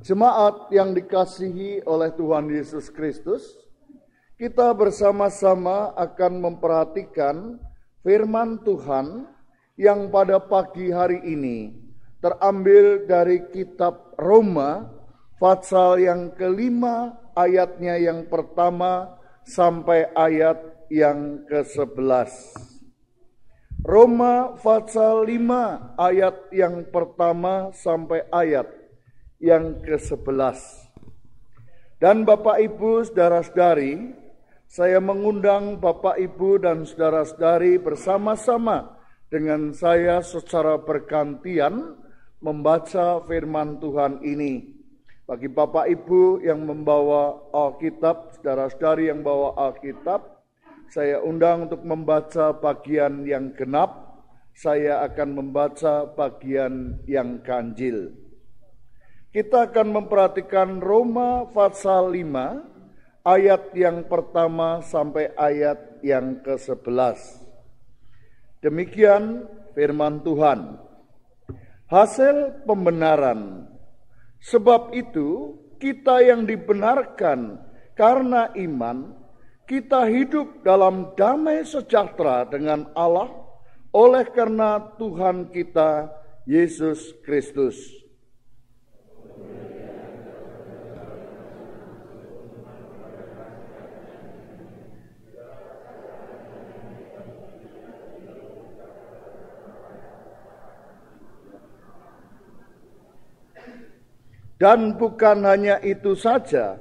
Jemaat yang dikasihi oleh Tuhan Yesus Kristus, kita bersama-sama akan memperhatikan firman Tuhan yang pada pagi hari ini terambil dari kitab Roma, pasal yang kelima, ayatnya yang pertama sampai ayat yang ke-11. Roma pasal 5 ayat yang pertama sampai ayat yang ke-11. Dan Bapak Ibu, saudara-saudari, saya mengundang Bapak Ibu dan saudara-saudari bersama-sama dengan saya secara bergantian membaca firman Tuhan ini. Bagi Bapak Ibu yang membawa Alkitab, saudara-saudari yang bawa Alkitab, saya undang untuk membaca bagian yang genap. Saya akan membaca bagian yang ganjil. Kita akan memperhatikan Roma pasal 5 ayat yang pertama sampai ayat yang ke-11. Demikian firman Tuhan. Hasil pembenaran. Sebab itu kita yang dibenarkan karena iman, kita hidup dalam damai sejahtera dengan Allah oleh karena Tuhan kita Yesus Kristus. Dan bukan hanya itu saja,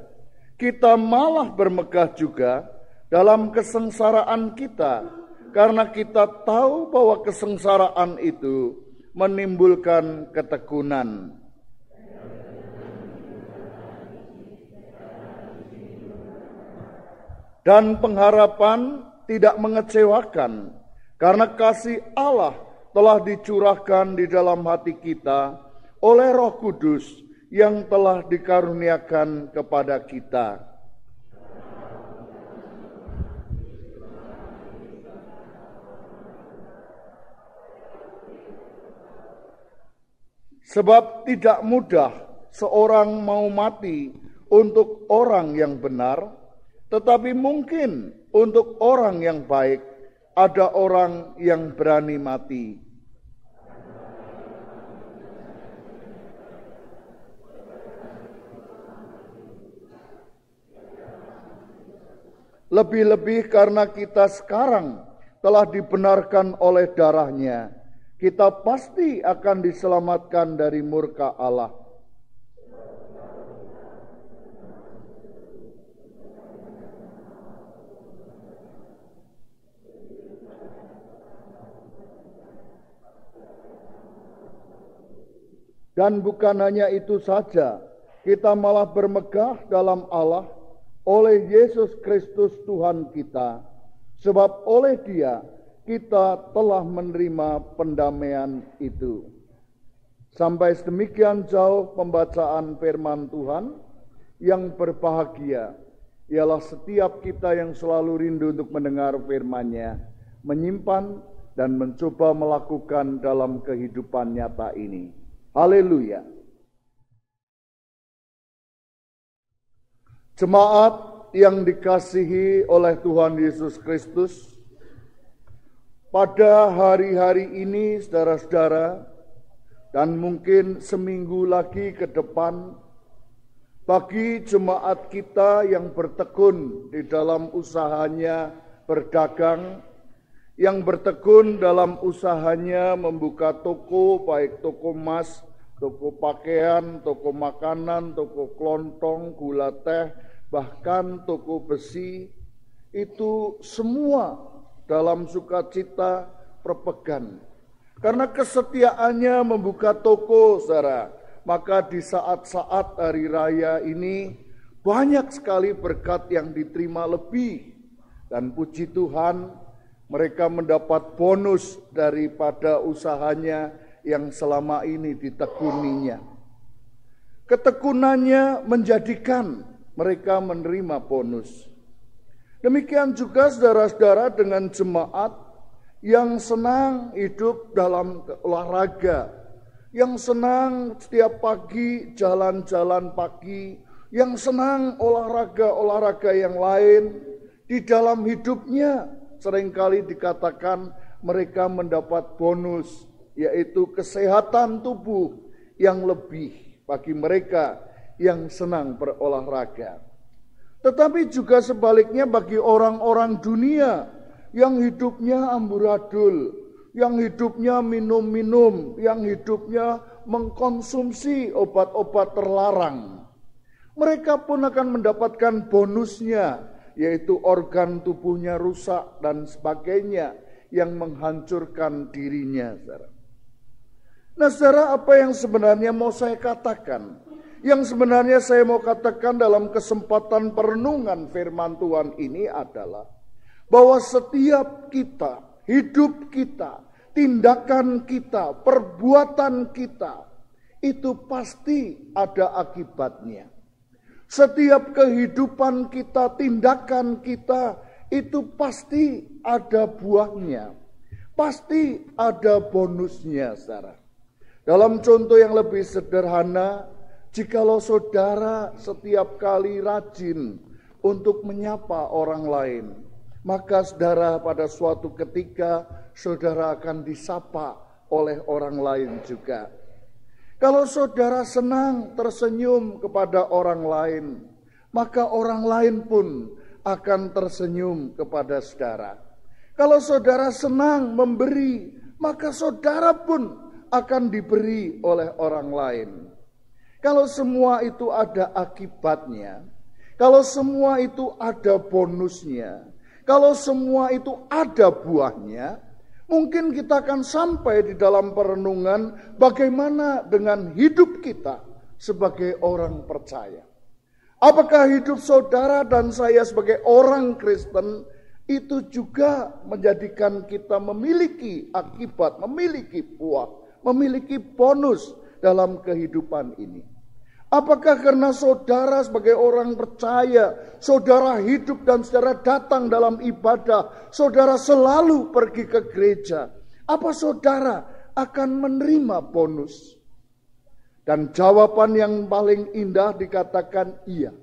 kita malah bermegah juga dalam kesengsaraan kita, karena kita tahu bahwa kesengsaraan itu menimbulkan ketekunan. Dan pengharapan tidak mengecewakan, karena kasih Allah telah dicurahkan di dalam hati kita oleh Roh Kudus yang telah dikaruniakan kepada kita. Sebab tidak mudah seorang mau mati untuk orang yang benar, tetapi mungkin untuk orang yang baik ada orang yang berani mati. Lebih-lebih karena kita sekarang telah dibenarkan oleh darahnya, kita pasti akan diselamatkan dari murka Allah. Dan bukan hanya itu saja, kita malah bermegah dalam Allah oleh Yesus Kristus Tuhan kita, sebab oleh Dia kita telah menerima pendamaian itu. Sampai sedemikian jauh pembacaan firman Tuhan. Yang berbahagia ialah setiap kita yang selalu rindu untuk mendengar firman-Nya, menyimpan dan mencoba melakukan dalam kehidupan nyata ini. Haleluya. Jemaat yang dikasihi oleh Tuhan Yesus Kristus, pada hari-hari ini saudara-saudara, dan mungkin seminggu lagi ke depan, bagi jemaat kita yang bertekun di dalam usahanya berdagang, yang bertekun dalam usahanya membuka toko, baik toko emas, toko pakaian, toko makanan, toko kelontong, gula teh, bahkan toko besi, itu semua dalam sukacita perpegan. Karena kesetiaannya membuka toko, saudara, maka di saat-saat hari raya ini banyak sekali berkat yang diterima lebih. Dan puji Tuhan, mereka mendapat bonus daripada usahanya yang selama ini ditekuninya. Ketekunannya menjadikan mereka menerima bonus. Demikian juga saudara-saudara dengan jemaat yang senang hidup dalam olahraga, yang senang setiap pagi jalan-jalan pagi, yang senang olahraga-olahraga yang lain. Di dalam hidupnya seringkali dikatakan mereka mendapat bonus, yaitu kesehatan tubuh yang lebih bagi mereka yang senang berolahraga. Tetapi juga sebaliknya bagi orang-orang dunia yang hidupnya amburadul, yang hidupnya minum-minum, yang hidupnya mengkonsumsi obat-obat terlarang. Mereka pun akan mendapatkan bonusnya, yaitu organ tubuhnya rusak dan sebagainya yang menghancurkan dirinya. Nah, saudara, apa yang sebenarnya mau saya katakan? Yang sebenarnya saya mau katakan dalam kesempatan perenungan firman Tuhan ini adalah bahwa setiap kita, hidup kita, tindakan kita, perbuatan kita, itu pasti ada akibatnya. Setiap kehidupan kita, tindakan kita, itu pasti ada buahnya. Pasti ada bonusnya, saudara. Dalam contoh yang lebih sederhana, jikalau saudara setiap kali rajin untuk menyapa orang lain, maka saudara pada suatu ketika saudara akan disapa oleh orang lain juga. Kalau saudara senang tersenyum kepada orang lain, maka orang lain pun akan tersenyum kepada saudara. Kalau saudara senang memberi, maka saudara pun akan diberi oleh orang lain. Kalau semua itu ada akibatnya, kalau semua itu ada bonusnya, kalau semua itu ada buahnya, mungkin kita akan sampai di dalam perenungan bagaimana dengan hidup kita sebagai orang percaya. Apakah hidup saudara dan saya sebagai orang Kristen itu juga menjadikan kita memiliki akibat, memiliki buah, memiliki bonus dalam kehidupan ini? Apakah karena saudara sebagai orang percaya, saudara hidup dan saudara datang dalam ibadah, saudara selalu pergi ke gereja, apa saudara akan menerima bonus? Dan jawaban yang paling indah dikatakan iya.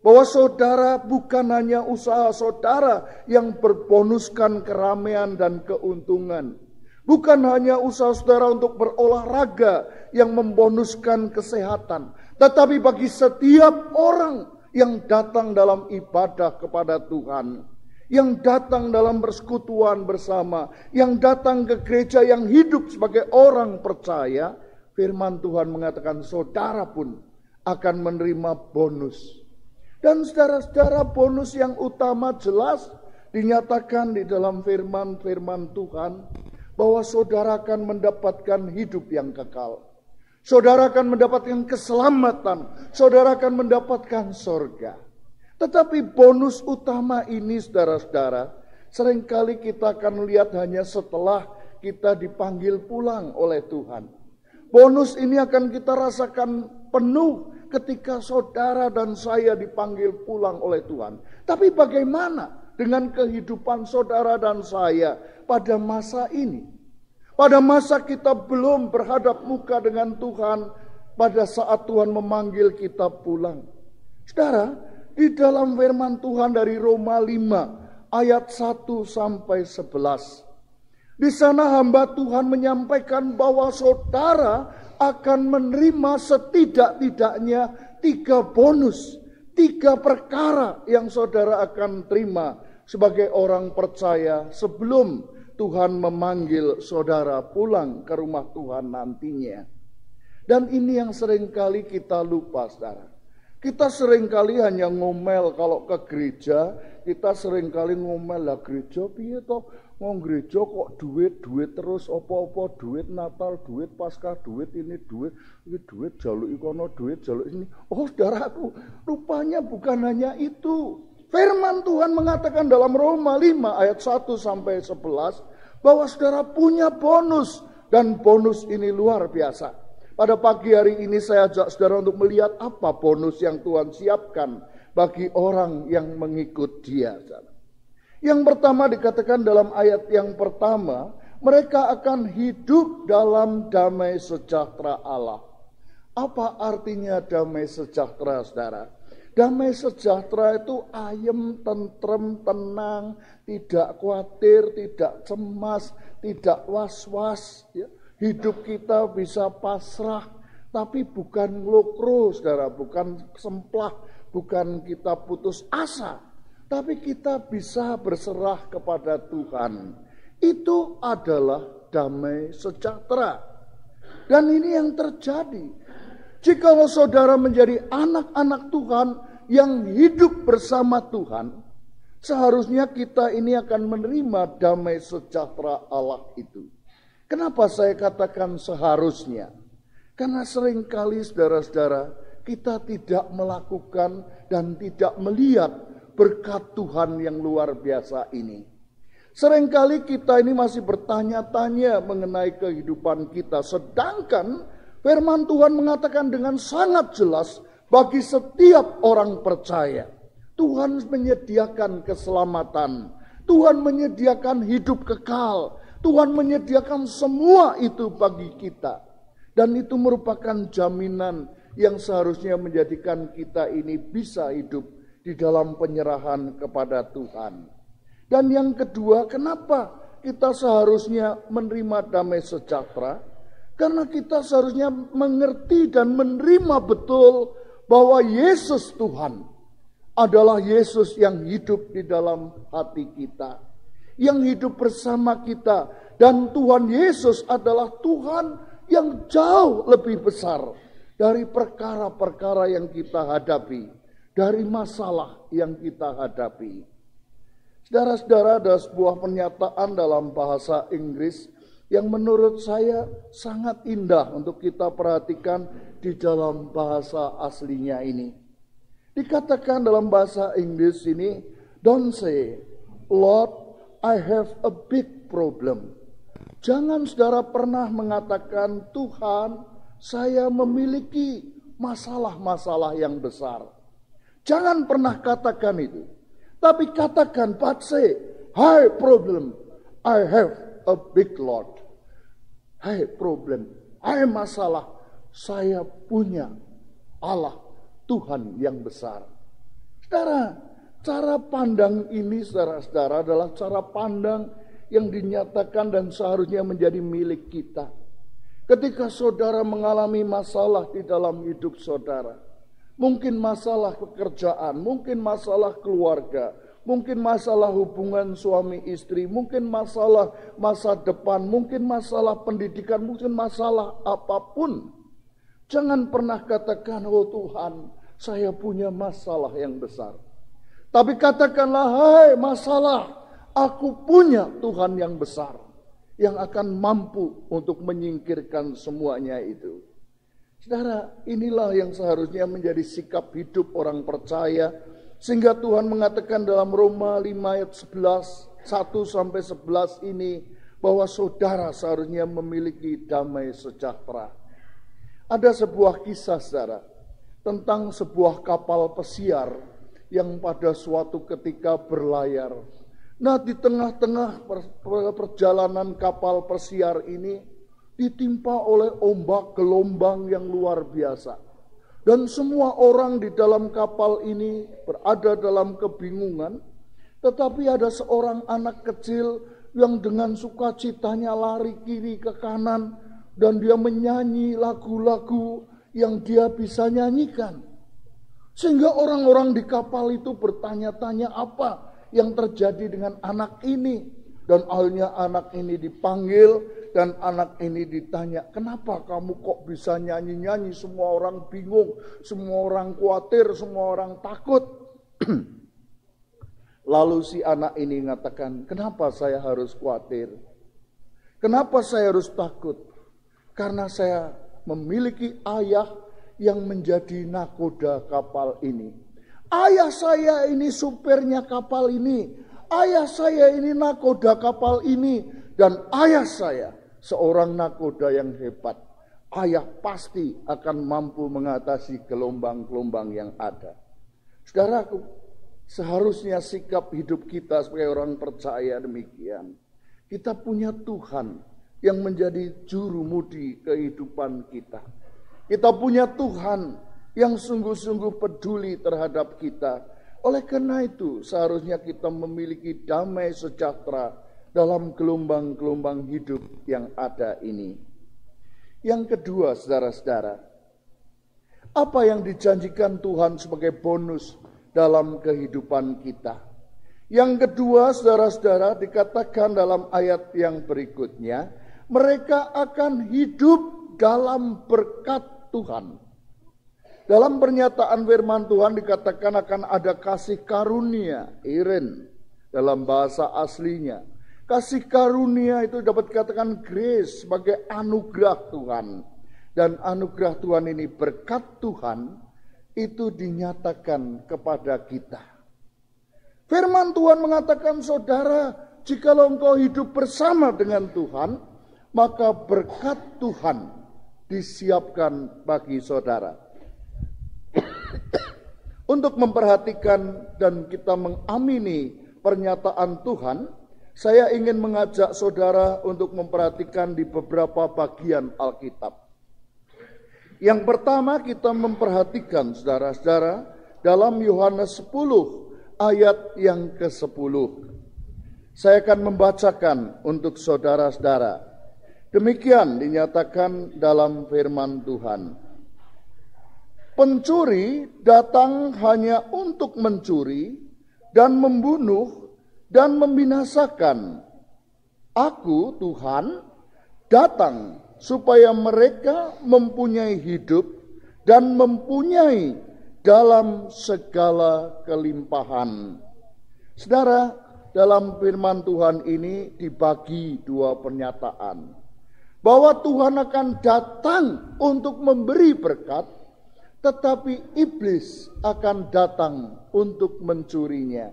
Bahwa saudara bukan hanya usaha saudara yang berbonuskan keramaian dan keuntungan. Bukan hanya usaha saudara untuk berolahraga yang membonuskan kesehatan. Tetapi bagi setiap orang yang datang dalam ibadah kepada Tuhan, yang datang dalam persekutuan bersama, yang datang ke gereja, yang hidup sebagai orang percaya, firman Tuhan mengatakan saudara pun akan menerima bonus. Dan saudara-saudara, bonus yang utama jelas dinyatakan di dalam firman-firman Tuhan, bahwa saudara akan mendapatkan hidup yang kekal. Saudara akan mendapatkan keselamatan. Saudara akan mendapatkan sorga. Tetapi bonus utama ini, saudara-saudara, seringkali kita akan lihat hanya setelah kita dipanggil pulang oleh Tuhan. Bonus ini akan kita rasakan penuh ketika saudara dan saya dipanggil pulang oleh Tuhan. Tapi bagaimana dengan kehidupan saudara dan saya pada masa ini? Pada masa kita belum berhadap muka dengan Tuhan, pada saat Tuhan memanggil kita pulang. Saudara, di dalam firman Tuhan dari Roma 5 ayat 1 sampai 11. Di sana hamba Tuhan menyampaikan bahwa saudara akan menerima setidak-tidaknya 3 bonus, 3 perkara yang saudara akan terima sebagai orang percaya sebelum Tuhan memanggil saudara pulang ke rumah Tuhan nantinya. Dan ini yang seringkali kita lupa, saudara. Kita seringkali hanya ngomel kalau ke gereja, kita seringkali ngomel lah gereja piye toh, mau gereja kok duit terus apa-apa, duit Natal, duit Paskah, duit ini duit jaluk ikono, duit jaluk ini. Oh saudaraku, rupanya bukan hanya itu. Firman Tuhan mengatakan dalam Roma 5 ayat 1 sampai 11 bahwa saudara punya bonus, dan bonus ini luar biasa. Pada pagi hari ini saya ajak saudara untuk melihat apa bonus yang Tuhan siapkan bagi orang yang mengikut Dia. Yang pertama dikatakan dalam ayat yang pertama Mereka akan hidup dalam damai sejahtera Allah. Apa artinya damai sejahtera, saudara? Damai sejahtera itu ayem, tentrem, tenang, tidak khawatir, tidak cemas, tidak was-was. Ya. Hidup kita bisa pasrah, tapi bukan lokro, saudara, bukan semplah, bukan kita putus asa, tapi kita bisa berserah kepada Tuhan. Itu adalah damai sejahtera. Dan ini yang terjadi. Jikalau saudara menjadi anak-anak Tuhan yang hidup bersama Tuhan, seharusnya kita ini akan menerima damai sejahtera Allah itu. Kenapa saya katakan seharusnya? Karena seringkali saudara-saudara kita tidak melakukan dan tidak melihat berkat Tuhan yang luar biasa ini. Seringkali kita ini masih bertanya-tanya mengenai kehidupan kita. Sedangkan firman Tuhan mengatakan dengan sangat jelas bagi setiap orang percaya. Tuhan menyediakan keselamatan. Tuhan menyediakan hidup kekal. Tuhan menyediakan semua itu bagi kita. Dan itu merupakan jaminan yang seharusnya menjadikan kita ini bisa hidup di dalam penyerahan kepada Tuhan. Dan yang kedua, kenapa kita seharusnya menerima damai sejahtera? Karena kita seharusnya mengerti dan menerima betul bahwa Yesus Tuhan adalah Yesus yang hidup di dalam hati kita, yang hidup bersama kita. Dan Tuhan Yesus adalah Tuhan yang jauh lebih besar dari perkara-perkara yang kita hadapi, dari masalah yang kita hadapi. Saudara-saudara, ada sebuah pernyataan dalam bahasa Inggris yang menurut saya sangat indah untuk kita perhatikan di dalam bahasa aslinya ini. Dikatakan dalam bahasa Inggris ini, don't say, Lord, I have a big problem. Jangan saudara pernah mengatakan, Tuhan, saya memiliki masalah-masalah yang besar. Jangan pernah katakan itu. Tapi katakan, but say, hi problem, I have a big Lord. Hai problem, hai masalah, saya punya Allah, Tuhan yang besar. Saudara, cara pandang ini saudara-saudara adalah cara pandang yang dinyatakan dan seharusnya menjadi milik kita. Ketika saudara mengalami masalah di dalam hidup saudara, mungkin masalah pekerjaan, mungkin masalah keluarga, mungkin masalah hubungan suami istri, mungkin masalah masa depan, mungkin masalah pendidikan, mungkin masalah apapun. Jangan pernah katakan, oh Tuhan, saya punya masalah yang besar. Tapi katakanlah, hai masalah, aku punya Tuhan yang besar, yang akan mampu untuk menyingkirkan semuanya itu. Saudara, inilah yang seharusnya menjadi sikap hidup orang percaya. Sehingga Tuhan mengatakan dalam Roma 5 ayat 11, 1-11 ini, bahwa saudara seharusnya memiliki damai sejahtera. Ada sebuah kisah saudara, tentang sebuah kapal pesiar yang pada suatu ketika berlayar. Nah, di tengah-tengah perjalanan kapal pesiar ini ditimpa oleh ombak gelombang yang luar biasa. Dan semua orang di dalam kapal ini berada dalam kebingungan. Tetapi ada seorang anak kecil yang dengan sukacitanya lari kiri ke kanan. Dan dia menyanyi lagu-lagu yang dia bisa nyanyikan. Sehingga orang-orang di kapal itu bertanya-tanya apa yang terjadi dengan anak ini. Dan akhirnya anak ini dipanggil dan anak ini ditanya, kenapa kamu kok bisa nyanyi-nyanyi? Semua orang bingung, semua orang khawatir, semua orang takut. Lalu si anak ini mengatakan, kenapa saya harus khawatir? Kenapa saya harus takut? Karena saya memiliki ayah yang menjadi nakoda kapal ini. Ayah saya ini supirnya kapal ini. Ayah saya ini nakoda kapal ini. Dan ayah saya seorang nakoda yang hebat. Ayah pasti akan mampu mengatasi gelombang-gelombang yang ada. Saudaraku, seharusnya sikap hidup kita sebagai orang percaya demikian. Kita punya Tuhan yang menjadi jurumudi kehidupan kita. Kita punya Tuhan yang sungguh-sungguh peduli terhadap kita. Oleh karena itu, seharusnya kita memiliki damai sejahtera dalam gelombang-gelombang hidup yang ada ini. Yang kedua, saudara-saudara, apa yang dijanjikan Tuhan sebagai bonus dalam kehidupan kita? Yang kedua, saudara-saudara, dikatakan dalam ayat yang berikutnya, mereka akan hidup dalam berkat Tuhan. Dalam pernyataan firman Tuhan dikatakan akan ada kasih karunia, iren, dalam bahasa aslinya. Kasih karunia itu dapat dikatakan grace, sebagai anugerah Tuhan. Dan anugerah Tuhan ini, berkat Tuhan, itu dinyatakan kepada kita. Firman Tuhan mengatakan, saudara, jikalau engkau hidup bersama dengan Tuhan, maka berkat Tuhan disiapkan bagi saudara. Untuk memperhatikan dan kita mengamini pernyataan Tuhan, saya ingin mengajak saudara untuk memperhatikan di beberapa bagian Alkitab. Yang pertama kita memperhatikan, saudara-saudara, dalam Yohanes 10 ayat yang ke-10. Saya akan membacakan untuk saudara-saudara. Demikian dinyatakan dalam firman Tuhan. Pencuri datang hanya untuk mencuri dan membunuh dan membinasakan. Aku, Tuhan, datang supaya mereka mempunyai hidup dan mempunyai dalam segala kelimpahan. Saudara, dalam firman Tuhan ini dibagi dua pernyataan. Bahwa Tuhan akan datang untuk memberi berkat, tetapi iblis akan datang untuk mencurinya.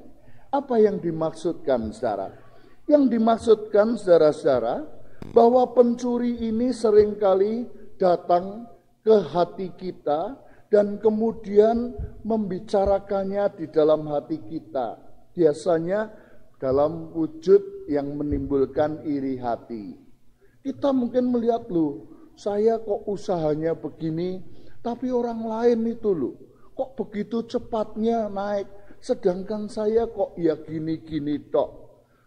Apa yang dimaksudkan, saudara? Yang dimaksudkan, saudara-saudara, bahwa pencuri ini seringkali datang ke hati kita dan kemudian membicarakannya di dalam hati kita. Biasanya dalam wujud yang menimbulkan iri hati. Kita mungkin melihat, loh, saya kok usahanya begini, tapi orang lain itu loh, kok begitu cepatnya naik, sedangkan saya kok ya gini-gini tok.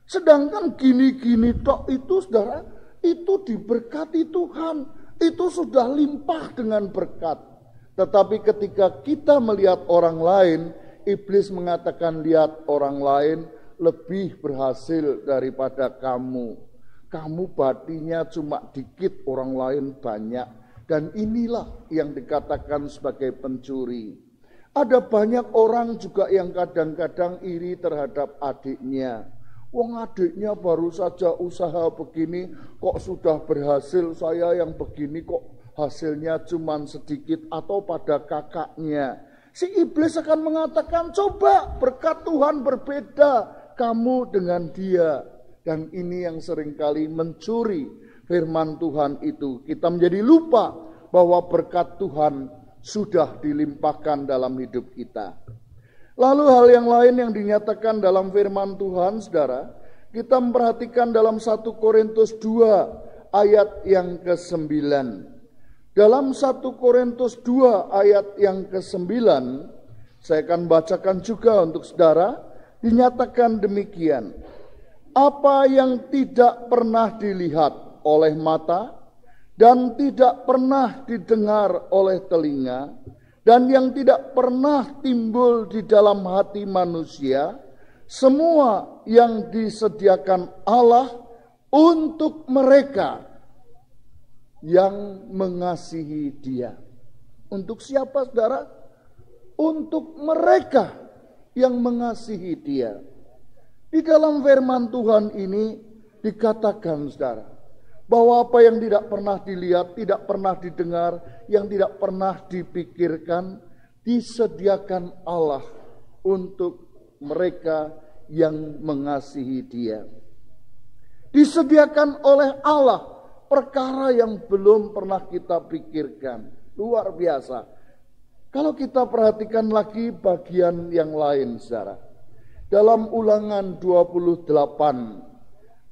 Sedangkan gini-gini tok itu, saudara, itu diberkati Tuhan, itu sudah limpah dengan berkat. Tetapi ketika kita melihat orang lain, iblis mengatakan, lihat orang lain lebih berhasil daripada kamu. Kamu batinya cuma dikit, orang lain banyak. Dan inilah yang dikatakan sebagai pencuri. Ada banyak orang juga yang kadang-kadang iri terhadap adiknya. Wong adiknya baru saja usaha begini, kok sudah berhasil, saya yang begini kok hasilnya cuma sedikit, atau pada kakaknya. Si iblis akan mengatakan, coba berkat Tuhan berbeda kamu dengan dia. Dan ini yang seringkali mencuri firman Tuhan itu. Kita menjadi lupa bahwa berkat Tuhan sudah dilimpahkan dalam hidup kita. Lalu hal yang lain yang dinyatakan dalam firman Tuhan, saudara, kita memperhatikan dalam 1 Korintus 2 ayat yang ke-9. Dalam 1 Korintus 2 ayat yang ke-9, saya akan bacakan juga untuk saudara, dinyatakan demikian. Apa yang tidak pernah dilihat oleh mata, dan tidak pernah didengar oleh telinga, dan yang tidak pernah timbul di dalam hati manusia, semua yang disediakan Allah untuk mereka yang mengasihi Dia. Untuk siapa, saudara? Untuk mereka yang mengasihi Dia. Di dalam firman Tuhan ini dikatakan, saudara, bahwa apa yang tidak pernah dilihat, tidak pernah didengar, yang tidak pernah dipikirkan, disediakan Allah untuk mereka yang mengasihi Dia. Disediakan oleh Allah perkara yang belum pernah kita pikirkan. Luar biasa. Kalau kita perhatikan lagi bagian yang lain, saudara. Dalam Ulangan 28,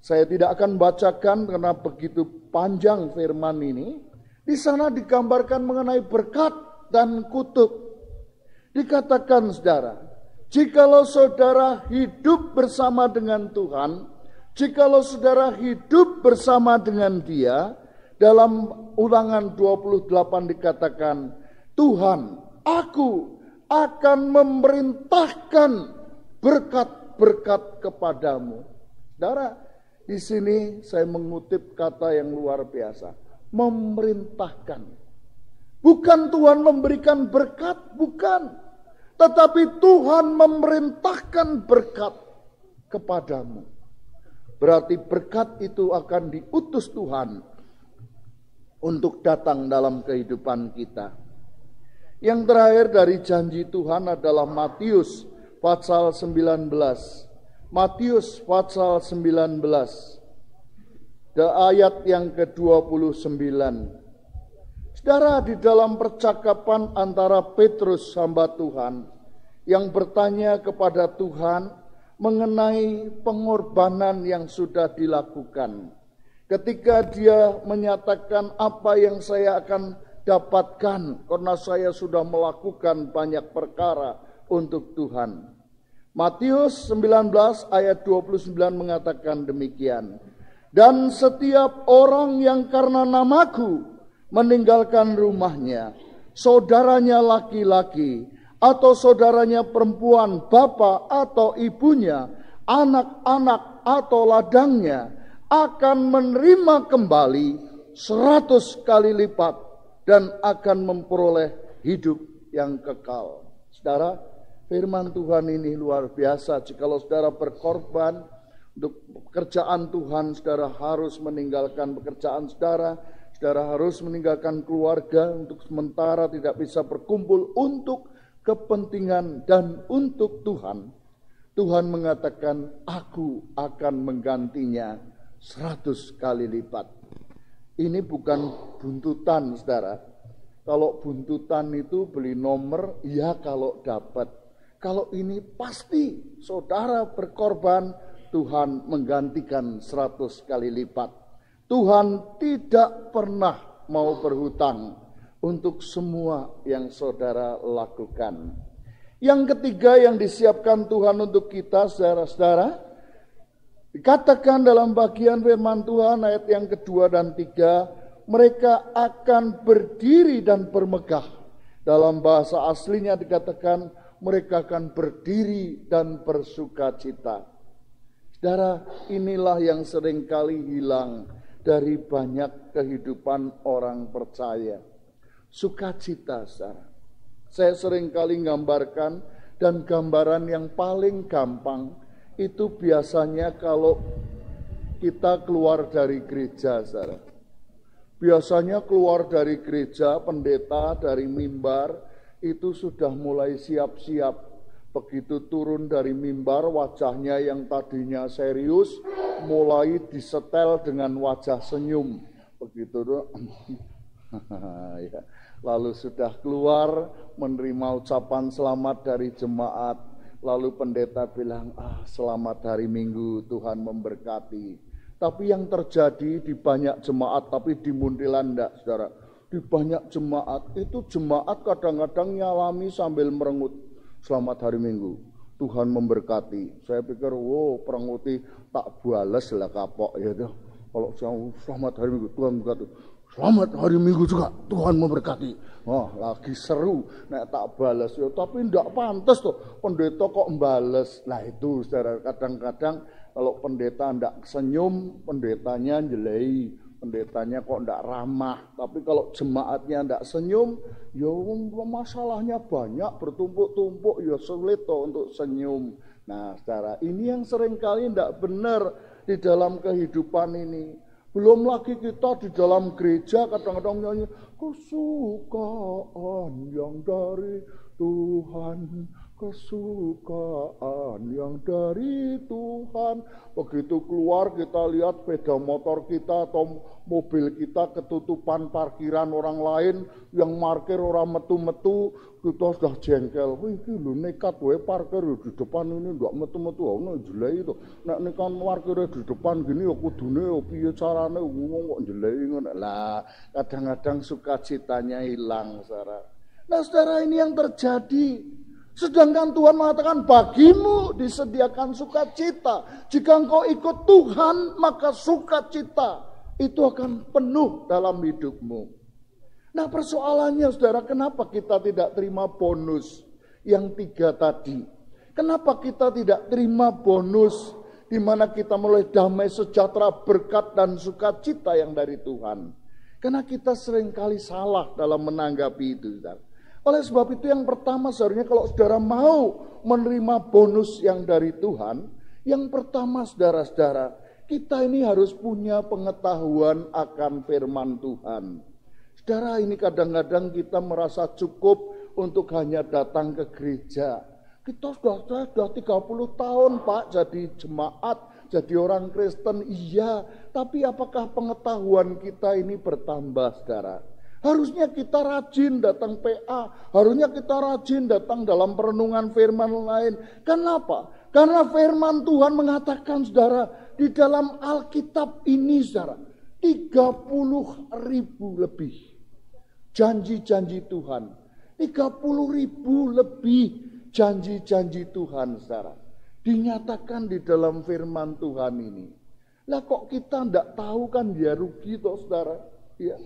Saya tidak akan bacakan karena begitu panjang firman ini. Di sana digambarkan mengenai berkat dan kutuk. Dikatakan saudara, jikalau saudara hidup bersama dengan Tuhan, jikalau saudara hidup bersama dengan Dia, dalam Ulangan 28 dikatakan, Tuhan, aku akan memerintahkan berkat-berkat kepadamu. Saudara, di sini saya mengutip kata yang luar biasa. Memerintahkan. Bukan Tuhan memberikan berkat, bukan. Tetapi Tuhan memerintahkan berkat kepadamu. Berarti berkat itu akan diutus Tuhan untuk datang dalam kehidupan kita. Yang terakhir dari janji Tuhan adalah Matius pasal 19. Matius pasal 19. Ayat yang ke-29. Saudara, di dalam percakapan antara Petrus hamba Tuhan yang bertanya kepada Tuhan mengenai pengorbanan yang sudah dilakukan. Ketika dia menyatakan apa yang saya akan dapatkan karena saya sudah melakukan banyak perkara untuk Tuhan. Matius 19 ayat 29 mengatakan demikian. Dan setiap orang yang karena namaku meninggalkan rumahnya, saudaranya laki-laki, atau saudaranya perempuan, bapak atau ibunya, anak-anak atau ladangnya, akan menerima kembali 100 kali lipat dan akan memperoleh hidup yang kekal. Saudara, firman Tuhan ini luar biasa. Jikalau saudara berkorban untuk pekerjaan Tuhan, saudara harus meninggalkan pekerjaan saudara, saudara harus meninggalkan keluarga untuk sementara tidak bisa berkumpul untuk kepentingan dan untuk Tuhan. Tuhan mengatakan, aku akan menggantinya 100 kali lipat. Ini bukan buntutan, saudara. Kalau buntutan itu beli nomor, ya kalau dapat. Kalau ini pasti saudara berkorban, Tuhan menggantikan 100 kali lipat. Tuhan tidak pernah mau berhutang untuk semua yang saudara lakukan. Yang ketiga yang disiapkan Tuhan untuk kita, saudara-saudara, dikatakan dalam bagian firman Tuhan ayat yang kedua dan tiga, mereka akan berdiri dan bermegah. Dalam bahasa aslinya dikatakan mereka akan berdiri dan bersukacita. Saudara, inilah yang seringkali hilang dari banyak kehidupan orang percaya. Sukacita, saudara. Saya seringkali gambarkan, dan gambaran yang paling gampang itu biasanya kalau kita keluar dari gereja, saudara. Biasanya keluar dari gereja, pendeta dari mimbar itu sudah mulai siap-siap. Begitu turun dari mimbar, wajahnya yang tadinya serius mulai disetel dengan wajah senyum. Begitu ya. Lalu sudah keluar menerima ucapan selamat dari jemaat. Lalu pendeta bilang, selamat hari Minggu, Tuhan memberkati. Tapi yang terjadi di banyak jemaat, tapi di Muntilan enggak, saudara. Di banyak jemaat, itu jemaat kadang-kadang nyalami sambil merengut. Selamat hari Minggu, Tuhan memberkati. Saya pikir, perenguti tak bales lah kapok ya. Kalau selamat hari Minggu, Tuhan memberkati. Selamat hari Minggu juga, Tuhan memberkati. Lagi seru, nek tak balas ya. Tapi ndak pantas tuh, pendeta kok mbales. Nah itu saudara, kadang-kadang kalau pendeta ndak senyum, pendetanya jelei. Pendetanya kok ndak ramah. Tapi kalau jemaatnya ndak senyum, ya masalahnya banyak, bertumpuk-tumpuk, ya sulit toh untuk senyum. Nah saudara, ini yang seringkali ndak benar di dalam kehidupan ini. Belum lagi kita di dalam gereja kadang-kadang nyanyi, kesukaan yang dari Tuhan kesukaan yang dari Tuhan. Begitu keluar kita lihat sepeda motor kita atau mobil kita ketutupan parkiran orang lain yang parkir orang metu-metu, kita sudah jengkel. Wih, iki lho nekat wae parkir di depan ini ndak metu-metu ono jelek itu. Nek nekan parkir di depan gini ya kudune ya piye carane wong kok jelek ngono. Lah, kadang-kadang sukacitanya hilang, Saudara. Nah, Saudara, ini yang terjadi. Sedangkan Tuhan mengatakan bagimu disediakan sukacita. Jika engkau ikut Tuhan, maka sukacita itu akan penuh dalam hidupmu. Nah, persoalannya, Saudara, kenapa kita tidak terima bonus yang 3 tadi? Kenapa kita tidak terima bonus di mana kita mulai damai, sejahtera, berkat dan sukacita yang dari Tuhan? Karena kita seringkali salah dalam menanggapi itu, Saudara. Oleh sebab itu yang pertama seharusnya kalau saudara mau menerima bonus yang dari Tuhan, yang pertama saudara-saudara, kita ini harus punya pengetahuan akan firman Tuhan. Saudara, ini kadang-kadang kita merasa cukup untuk hanya datang ke gereja. Kita sudah 30 tahun Pak jadi jemaat, jadi orang Kristen, iya. Tapi apakah pengetahuan kita ini bertambah, saudara? Harusnya kita rajin datang PA. Harusnya kita rajin datang dalam perenungan firman lain. Kenapa? Karena firman Tuhan mengatakan, saudara, di dalam Alkitab ini, saudara, 30.000 lebih janji-janji Tuhan. 30.000 lebih janji-janji Tuhan, saudara. Dinyatakan di dalam firman Tuhan ini. Lah kok kita tidak tahu kan dia rugi toh, saudara. Ya.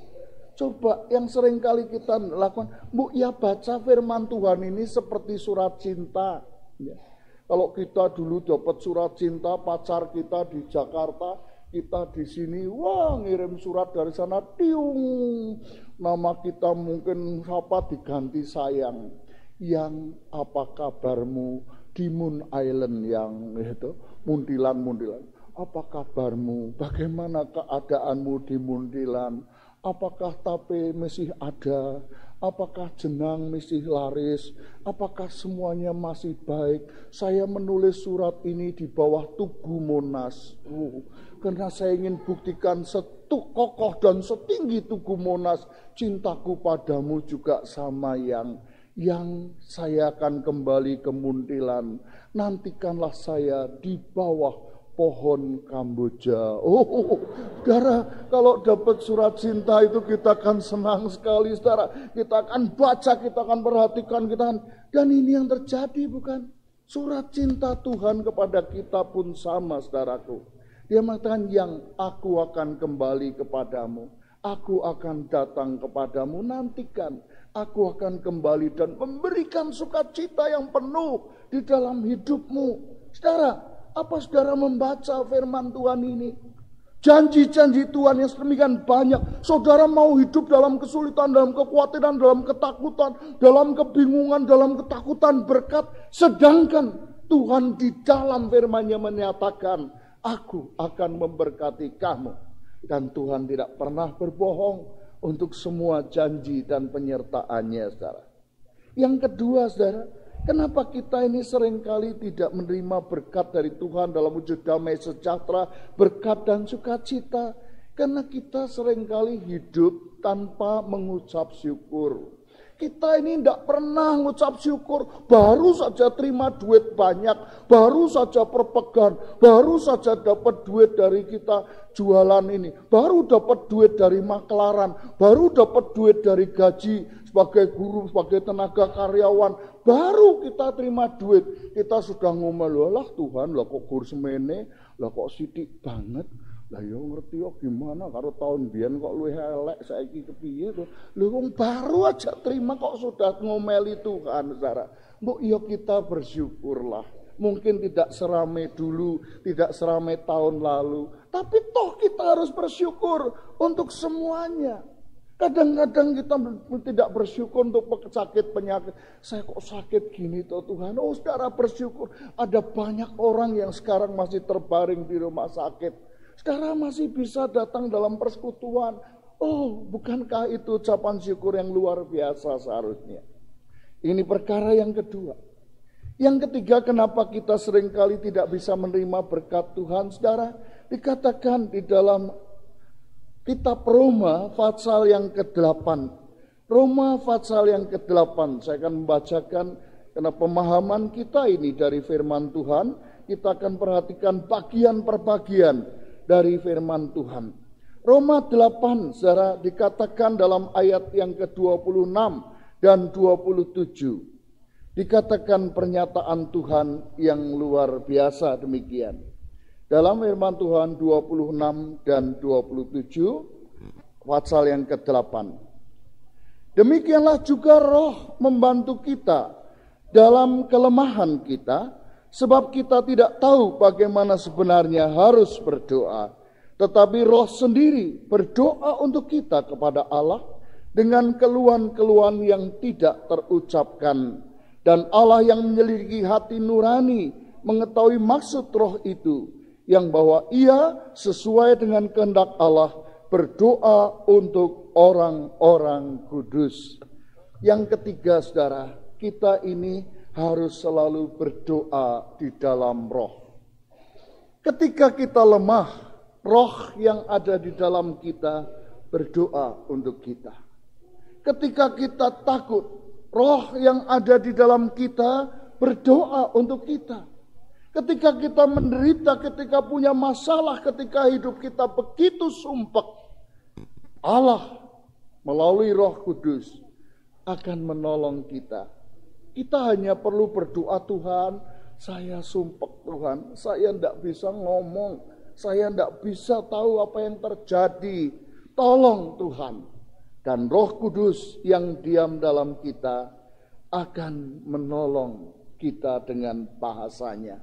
Coba yang sering kali kita lakukan, ya baca firman Tuhan ini seperti surat cinta. Ya. Kalau kita dulu dapat surat cinta, pacar kita di Jakarta, kita di sini, wah ngirim surat dari sana, tiung. Nama kita mungkin apa diganti sayang. Yang apa kabarmu di Moon Island yang itu, muntilan-muntilan. Apa kabarmu? Bagaimana keadaanmu di muntilan? Apakah tape masih ada? Apakah jenang masih laris? Apakah semuanya masih baik? Saya menulis surat ini di bawah Tugu Monas. Karena saya ingin buktikan kokoh dan setinggi Tugu Monas. Cintaku padamu juga sama yang saya akan kembali ke muntilan. Nantikanlah saya di bawah pohon Kamboja. Saudara, kalau dapat surat cinta itu kita akan senang sekali, saudara. Kita akan baca, kita akan perhatikan, dan ini yang terjadi, bukan? Surat cinta Tuhan kepada kita pun sama, saudaraku. Dia mengatakan, yang aku akan kembali kepadamu. Aku akan datang kepadamu, nantikan. Aku akan kembali dan memberikan sukacita yang penuh di dalam hidupmu. Saudara, apa saudara membaca firman Tuhan ini? Janji-janji Tuhan yang sedemikian banyak. Saudara mau hidup dalam kesulitan, dalam kekhawatiran, dalam ketakutan, dalam kebingungan, dalam ketakutan berkat. Sedangkan Tuhan di dalam firman-Nya menyatakan, aku akan memberkati kamu. Dan Tuhan tidak pernah berbohong untuk semua janji dan penyertaannya, saudara. Yang kedua, saudara, kenapa kita ini seringkali tidak menerima berkat dari Tuhan dalam wujud damai sejahtera, berkat dan sukacita? Karena kita seringkali hidup tanpa mengucap syukur. Kita ini tidak pernah mengucap syukur. Baru saja terima duit banyak, baru saja perpegan, baru saja dapat duit dari kita jualan ini, baru dapat duit dari maklaran, baru dapat duit dari gaji sebagai guru, sebagai tenaga karyawan, baru kita terima duit. Kita sudah ngomel, lah Tuhan, lah kok gur semene, lah kok sidik banget. Lah yo ngerti yo gimana karo tahun biyen kok luwih elek saiki kepiye to. Lho wong baru aja terima kok sudah ngomeli Tuhan, saudara. Mbok yo kita bersyukurlah. Mungkin tidak seramai dulu, tidak seramai tahun lalu, tapi toh kita harus bersyukur untuk semuanya. Kadang-kadang kita tidak bersyukur untuk sakit penyakit. Saya kok sakit gini toh Tuhan. Oh saudara bersyukur. Ada banyak orang yang sekarang masih terbaring di rumah sakit. Sekarang masih bisa datang dalam persekutuan. Oh, bukankah itu ucapan syukur yang luar biasa seharusnya? Ini perkara yang kedua. Yang ketiga, kenapa kita seringkali tidak bisa menerima berkat Tuhan, saudara? Dikatakan di dalam kitab Roma pasal yang ke-8. Roma pasal yang ke-8. Saya akan membacakan karena pemahaman kita ini dari firman Tuhan. Kita akan perhatikan bagian per bagian dari firman Tuhan. Roma 8, saudara, dikatakan dalam ayat yang ke-26 dan 27. Dikatakan pernyataan Tuhan yang luar biasa demikian. Dalam firman Tuhan 26 dan 27, pasal yang ke-8. Demikianlah juga Roh membantu kita dalam kelemahan kita, sebab kita tidak tahu bagaimana sebenarnya harus berdoa. Tetapi Roh sendiri berdoa untuk kita kepada Allah dengan keluhan-keluhan yang tidak terucapkan. Dan Allah yang menyelidiki hati nurani mengetahui maksud Roh itu, yang bahwa ia sesuai dengan kehendak Allah berdoa untuk orang-orang kudus. Yang ketiga, saudara, kita ini harus selalu berdoa di dalam Roh. Ketika kita lemah, Roh yang ada di dalam kita berdoa untuk kita. Ketika kita takut, Roh yang ada di dalam kita berdoa untuk kita. Ketika kita menderita, ketika punya masalah, ketika hidup kita begitu sumpek, Allah melalui Roh Kudus akan menolong kita. Kita hanya perlu berdoa, Tuhan, saya sumpek Tuhan, saya tidak bisa ngomong, saya tidak bisa tahu apa yang terjadi. Tolong Tuhan. Dan Roh Kudus yang diam dalam kita akan menolong kita dengan bahasanya.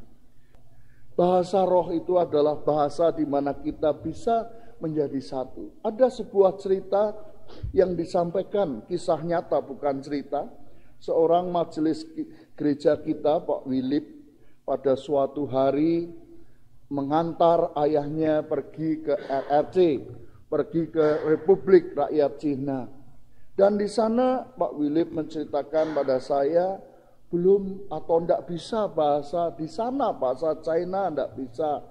Bahasa Roh itu adalah bahasa di mana kita bisa menjadi satu. Ada sebuah cerita yang disampaikan, kisah nyata bukan cerita. Seorang majelis gereja kita, Pak Wilip, pada suatu hari mengantar ayahnya pergi ke RRC, pergi ke Republik Rakyat Cina. Dan di sana Pak Wilip menceritakan pada saya, belum atau tidak bisa bahasa di sana, bahasa China tidak bisa.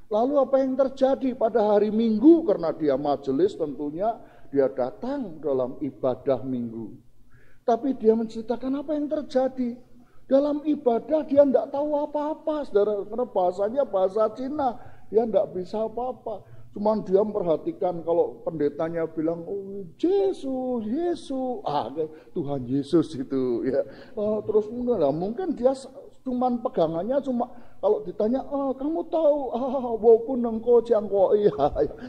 Lalu apa yang terjadi pada hari Minggu, karena dia majelis tentunya dia datang dalam ibadah Minggu. Tapi dia menceritakan apa yang terjadi. Dalam ibadah dia tidak tahu apa-apa, saudara, karena bahasanya bahasa Cina, dia tidak bisa apa-apa. Cuman dia memperhatikan kalau pendetanya bilang, oh Yesus, Yesus, Tuhan Yesus itu ya. Terus mungkin dia cuman pegangannya cuma kalau ditanya, kamu tahu, walaupun engkau jangkau, iya,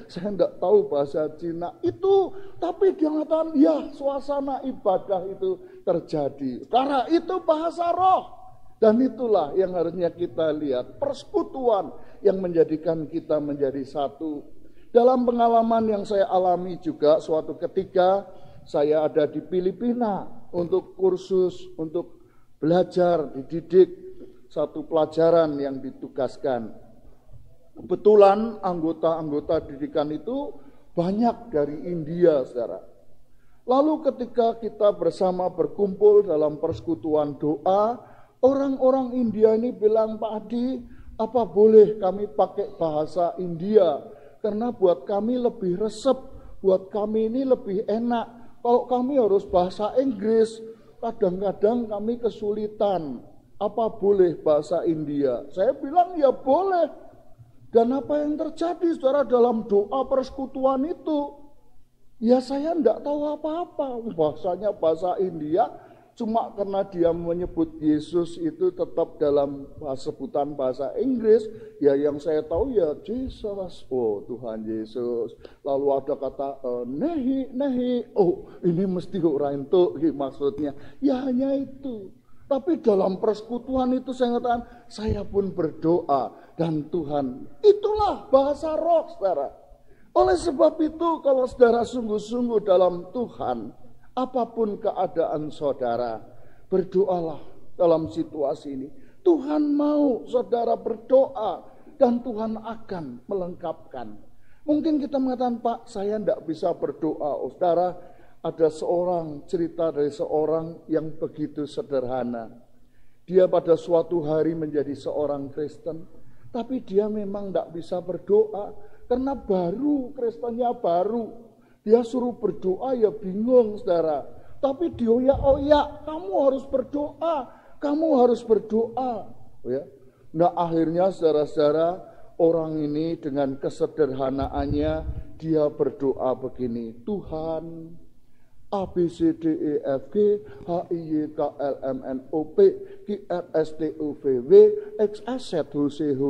saya tidak tahu bahasa Cina itu, tapi dia mengatakan, ya suasana ibadah itu terjadi. Karena itu bahasa Roh. Dan itulah yang harusnya kita lihat, persekutuan yang menjadikan kita menjadi satu. Dalam pengalaman yang saya alami juga, suatu ketika saya ada di Filipina untuk kursus, untuk belajar, dididik satu pelajaran yang ditugaskan. Kebetulan anggota-anggota didikan itu banyak dari India, saudara. Lalu ketika kita bersama berkumpul dalam persekutuan doa, orang-orang India ini bilang, Pak Adi, apa boleh kami pakai bahasa India? Karena buat kami lebih resep, buat kami ini lebih enak. Kalau kami harus bahasa Inggris, kadang-kadang kami kesulitan. Apa boleh bahasa India? Saya bilang ya boleh. Dan apa yang terjadi saudara dalam doa persekutuan itu? Ya saya tidak tahu apa-apa. Bahasanya bahasa India, cuma karena dia menyebut Yesus itu tetap dalam sebutan bahasa Inggris, ya yang saya tahu ya Jesus, oh Tuhan Yesus. Lalu ada kata nehi, oh ini mesti orang itu maksudnya. Ya hanya itu. Tapi dalam persekutuan itu saya katakan, saya pun berdoa dan Tuhan, itulah bahasa Roh, saudara. Oleh sebab itu kalau saudara sungguh-sungguh dalam Tuhan, apapun keadaan saudara, berdoalah dalam situasi ini. Tuhan mau saudara berdoa dan Tuhan akan melengkapkan. Mungkin kita mengatakan, Pak, saya tidak bisa berdoa. Oh, saudara, ada cerita dari seorang yang begitu sederhana. dia pada suatu hari menjadi seorang Kristen, tapi dia memang tidak bisa berdoa, karena baru, Kristennya baru. Dia suruh berdoa ya bingung saudara. Tapi dioyak-oyak, kamu harus berdoa, kamu harus berdoa. Ya. Nah akhirnya saudara-saudara, orang ini dengan kesederhanaannya, dia berdoa begini, Tuhan, A, B, C, D, E, F, G, H, I, J, K, L, M, N, O, P, Q, R, S, T, U, V, W, X, Y, Z, H,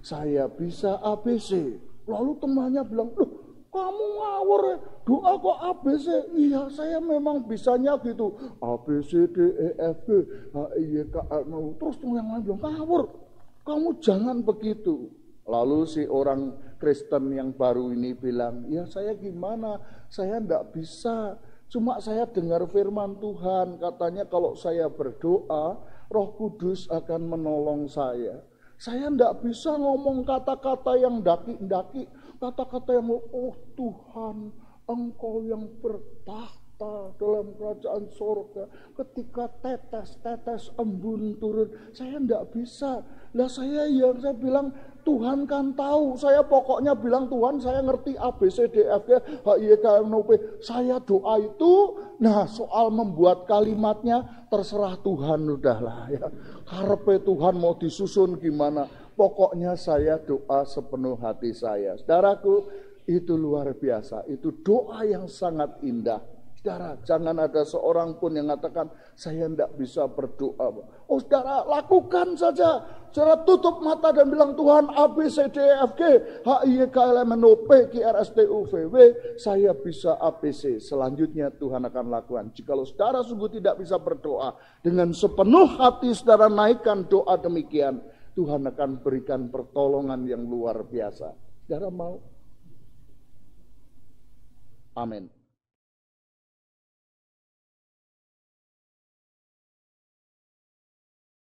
saya bisa ABC. Lalu temannya bilang, loh kamu ngawur ya, doa kok ABC? Iya saya memang bisanya gitu, A, B, C, D, E, F, G, H, I, J, K, L, M, N, O. Terus teman yang lain bilang, ngawur, kamu jangan begitu. Lalu si orang Kristen yang baru ini bilang, ya saya gimana, saya enggak bisa. Cuma saya dengar firman Tuhan, katanya kalau saya berdoa, Roh Kudus akan menolong saya. Saya tidak bisa ngomong kata-kata yang daki-daki, kata-kata yang, oh Tuhan, Engkau yang bertahta dalam kerajaan surga. Ketika tetes-tetes embun turun, saya tidak bisa. Lah saya bilang, Tuhan kan tahu, saya pokoknya bilang Tuhan saya ngerti A, B, C, D, F, G, H, I, K, L, M, N, O, P. Saya doa itu, nah soal membuat kalimatnya terserah Tuhan udahlah ya. Karepe Tuhan mau disusun gimana, pokoknya saya doa sepenuh hati saya. Saudaraku, itu luar biasa, itu doa yang sangat indah. Saudara, jangan ada seorang pun yang mengatakan, saya tidak bisa berdoa. Oh saudara, lakukan saja. Saudara tutup mata dan bilang, Tuhan A, B, C, D, E, F, G, H, I, K, L, M, N, O, P, Q, R, S, T, U, V, W. Saya bisa ABC. Selanjutnya Tuhan akan lakukan. Jikalau saudara sungguh tidak bisa berdoa, dengan sepenuh hati saudara naikkan doa demikian, Tuhan akan berikan pertolongan yang luar biasa. Saudara mau? Amin.